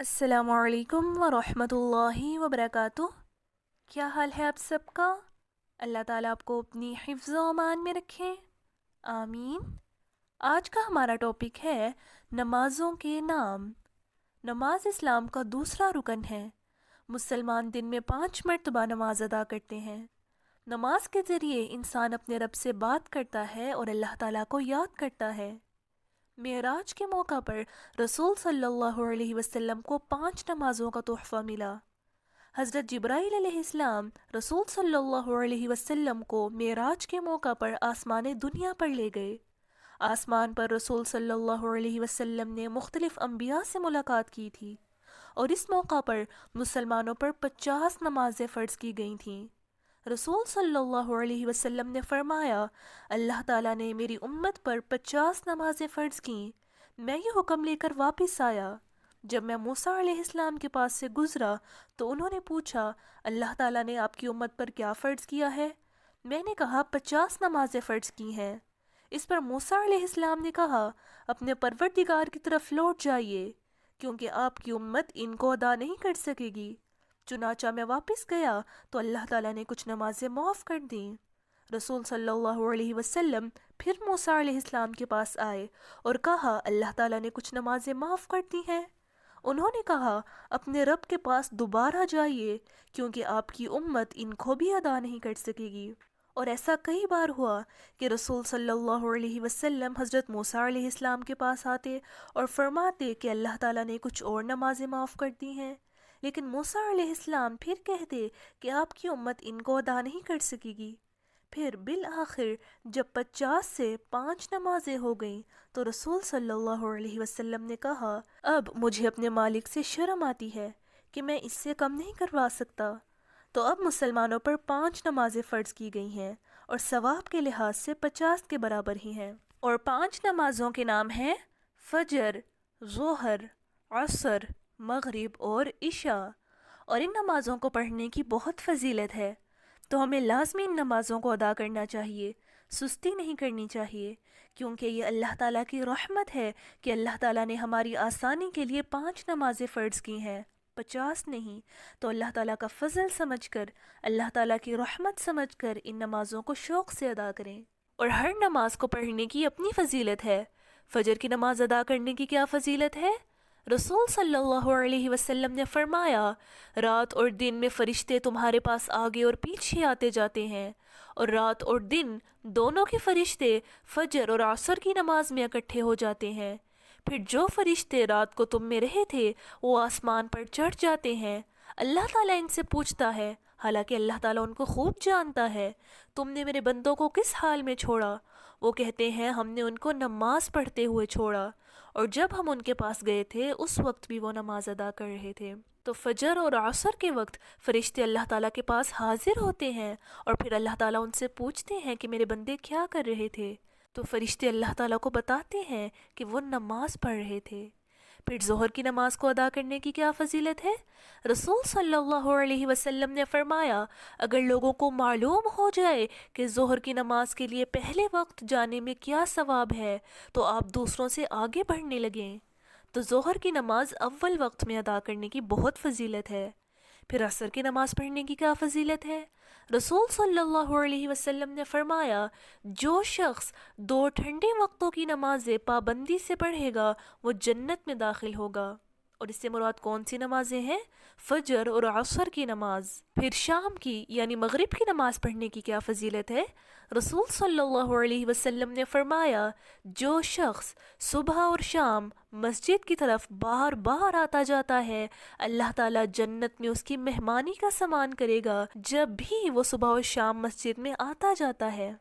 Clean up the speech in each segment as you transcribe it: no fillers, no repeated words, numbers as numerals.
السلام علیکم ورحمۃ اللہ وبرکاتہ۔ کیا حال ہے آپ سب کا؟ اللہ تعالیٰ آپ کو اپنی حفظ و امان میں رکھیں، آمین۔ آج کا ہمارا ٹاپک ہے نمازوں کے نام۔ نماز اسلام کا دوسرا رکن ہے۔ مسلمان دن میں 5 مرتبہ نماز ادا کرتے ہیں۔ نماز کے ذریعے انسان اپنے رب سے بات کرتا ہے اور اللہ تعالیٰ کو یاد کرتا ہے۔ معراج کے موقع پر رسول صلی اللہ علیہ وسلم کو 5 نمازوں کا تحفہ ملا۔ حضرت جبرائیل علیہ السلام رسول صلی اللہ علیہ وسلم کو معراج کے موقع پر آسمان دنیا پر لے گئے۔ آسمان پر رسول صلی اللہ علیہ وسلم نے مختلف انبیاء سے ملاقات کی تھی اور اس موقع پر مسلمانوں پر 50 نمازیں فرض کی گئی تھیں۔ رسول صلی اللہ علیہ وسلم نے فرمایا، اللہ تعالیٰ نے میری امت پر 50 نمازیں فرض کیں۔ میں یہ حکم لے کر واپس آیا۔ جب میں موسیٰ علیہ السلام کے پاس سے گزرا تو انہوں نے پوچھا، اللہ تعالیٰ نے آپ کی امت پر کیا فرض کیا ہے؟ میں نے کہا 50 نمازیں فرض کی ہیں۔ اس پر موسیٰ علیہ السلام نے کہا، اپنے پروردگار کی طرف لوٹ جائیے کیونکہ آپ کی امت ان کو ادا نہیں کر سکے گی۔ چنانچہ میں واپس گیا تو اللہ تعالیٰ نے کچھ نمازیں معاف کر دیں۔ رسول صلی اللہ علیہ وسلم پھر موسیٰ علیہ السلام کے پاس آئے اور کہا، اللہ تعالیٰ نے کچھ نمازیں معاف کر دی ہیں۔ انہوں نے کہا، اپنے رب کے پاس دوبارہ جائیے کیونکہ آپ کی امت ان کو بھی ادا نہیں کر سکے گی۔ اور ایسا کئی بار ہوا کہ رسول صلی اللہ علیہ وسلم حضرت موسیٰ علیہ السلام کے پاس آتے اور فرماتے کہ اللہ تعالیٰ نے کچھ اور نمازیں معاف کر دی ہیں، لیکن موسیٰ علیہ السلام پھر کہتے کہ آپ کی امت ان کو ادا نہیں کر سکے گی۔ پھر بالآخر جب 50 سے 5 نمازیں ہو گئیں تو رسول صلی اللہ علیہ وسلم نے کہا، اب مجھے اپنے مالک سے شرم آتی ہے کہ میں اس سے کم نہیں کروا سکتا۔ تو اب مسلمانوں پر 5 نمازیں فرض کی گئی ہیں اور ثواب کے لحاظ سے 50 کے برابر ہی ہیں۔ اور 5 نمازوں کے نام ہیں فجر، ظہر، عصر، مغرب اور عشاء۔ اور ان نمازوں کو پڑھنے کی بہت فضیلت ہے، تو ہمیں لازمی ان نمازوں کو ادا کرنا چاہیے، سستی نہیں کرنی چاہیے، کیونکہ یہ اللہ تعالیٰ کی رحمت ہے کہ اللہ تعالیٰ نے ہماری آسانی کے لیے 5 نمازیں فرض کی ہیں، 50 نہیں۔ تو اللہ تعالیٰ کا فضل سمجھ کر، اللہ تعالیٰ کی رحمت سمجھ کر ان نمازوں کو شوق سے ادا کریں۔ اور ہر نماز کو پڑھنے کی اپنی فضیلت ہے۔ فجر کی نماز ادا کرنے کی کیا فضیلت ہے؟ رسول صلی اللہ علیہ وسلم نے فرمایا، رات اور دن میں فرشتے تمہارے پاس آگے اور پیچھے آتے جاتے ہیں، اور رات اور دن دونوں کے فرشتے فجر اور عصر کی نماز میں اکٹھے ہو جاتے ہیں۔ پھر جو فرشتے رات کو تم میں رہے تھے وہ آسمان پر چڑھ جاتے ہیں۔ اللہ تعالیٰ ان سے پوچھتا ہے، حالانکہ اللہ تعالیٰ ان کو خوب جانتا ہے، تم نے میرے بندوں کو کس حال میں چھوڑا؟ وہ کہتے ہیں، ہم نے ان کو نماز پڑھتے ہوئے چھوڑا، اور جب ہم ان کے پاس گئے تھے اس وقت بھی وہ نماز ادا کر رہے تھے۔ تو فجر اور عصر کے وقت فرشتے اللہ تعالیٰ کے پاس حاضر ہوتے ہیں اور پھر اللہ تعالیٰ ان سے پوچھتے ہیں کہ میرے بندے کیا کر رہے تھے؟ تو فرشتے اللہ تعالیٰ کو بتاتے ہیں کہ وہ نماز پڑھ رہے تھے۔ پھر ظہر کی نماز کو ادا کرنے کی کیا فضیلت ہے؟ رسول صلی اللہ علیہ وسلم نے فرمایا، اگر لوگوں کو معلوم ہو جائے کہ ظہر کی نماز کے لیے پہلے وقت جانے میں کیا ثواب ہے تو آپ دوسروں سے آگے بڑھنے لگیں۔ تو ظہر کی نماز اول وقت میں ادا کرنے کی بہت فضیلت ہے۔ پھر عصر کی نماز پڑھنے کی کیا فضیلت ہے؟ رسول صلی اللہ علیہ وسلم نے فرمایا، جو شخص 2 ٹھنڈے وقتوں کی نمازیں پابندی سے پڑھے گا وہ جنت میں داخل ہوگا۔ اور اس سے مراد کون سی نمازیں ہیں؟ فجر اور عصر کی نماز۔ پھر شام کی یعنی مغرب کی نماز پڑھنے کی کیا فضیلت ہے؟ رسول صلی اللہ علیہ وسلم نے فرمایا، جو شخص صبح اور شام مسجد کی طرف بار بار آتا جاتا ہے، اللہ تعالیٰ جنت میں اس کی مہمانی کا سامان کرے گا جب بھی وہ صبح اور شام مسجد میں آتا جاتا ہے۔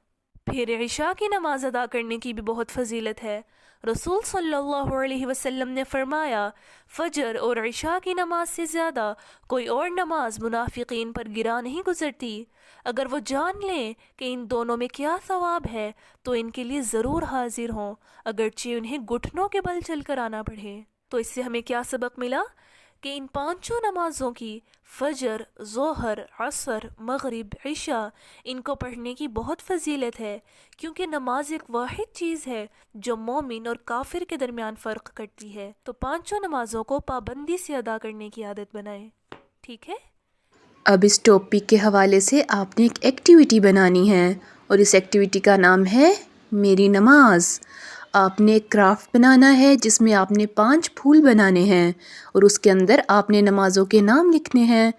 پھر عشاء کی نماز ادا کرنے کی بھی بہت فضیلت ہے۔ رسول صلی اللہ علیہ وسلم نے فرمایا، فجر اور عشاء کی نماز سے زیادہ کوئی اور نماز منافقین پر گرا نہیں گزرتی۔ اگر وہ جان لیں کہ ان دونوں میں کیا ثواب ہے تو ان کے لیے ضرور حاضر ہوں، اگرچہ انہیں گھٹنوں کے بل چل کر آنا پڑے۔ تو اس سے ہمیں کیا سبق ملا کہ ان پانچوں نمازوں کی فجر، ظہر، عصر، مغرب، عشاء ان کو پڑھنے کی بہت فضیلت ہے، کیونکہ نماز ایک واحد چیز ہے جو مومن اور کافر کے درمیان فرق کرتی ہے۔ تو پانچوں نمازوں کو پابندی سے ادا کرنے کی عادت بنائیں، ٹھیک ہے؟ اب اس ٹاپک کے حوالے سے آپ نے ایک ایکٹیویٹی بنانی ہے، اور اس ایکٹیویٹی کا نام ہے میری نماز۔ آپ نے ایک کرافٹ بنانا ہے جس میں آپ نے 5 پھول بنانے ہیں، اور اس کے اندر آپ نے نمازوں کے نام لکھنے ہیں: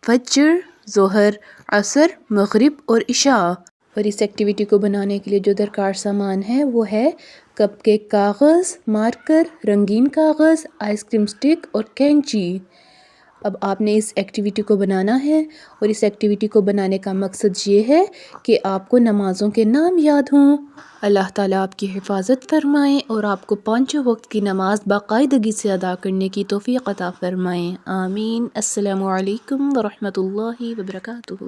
فجر، ظہر، عصر، مغرب اور عشاء۔ اور اس ایکٹیویٹی کو بنانے کے لیے جو درکار سامان ہے وہ ہے کپ کیک کاغذ، مارکر، رنگین کاغذ، آئس کریم سٹک اور کینچی۔ اب آپ نے اس ایکٹیویٹی کو بنانا ہے، اور اس ایکٹیویٹی کو بنانے کا مقصد یہ ہے کہ آپ کو نمازوں کے نام یاد ہوں۔ اللہ تعالیٰ آپ کی حفاظت فرمائیں اور آپ کو 5 وقت کی نماز باقاعدگی سے ادا کرنے کی توفیق عطا فرمائیں، آمین۔ السلام علیکم ورحمۃ اللہ وبرکاتہ۔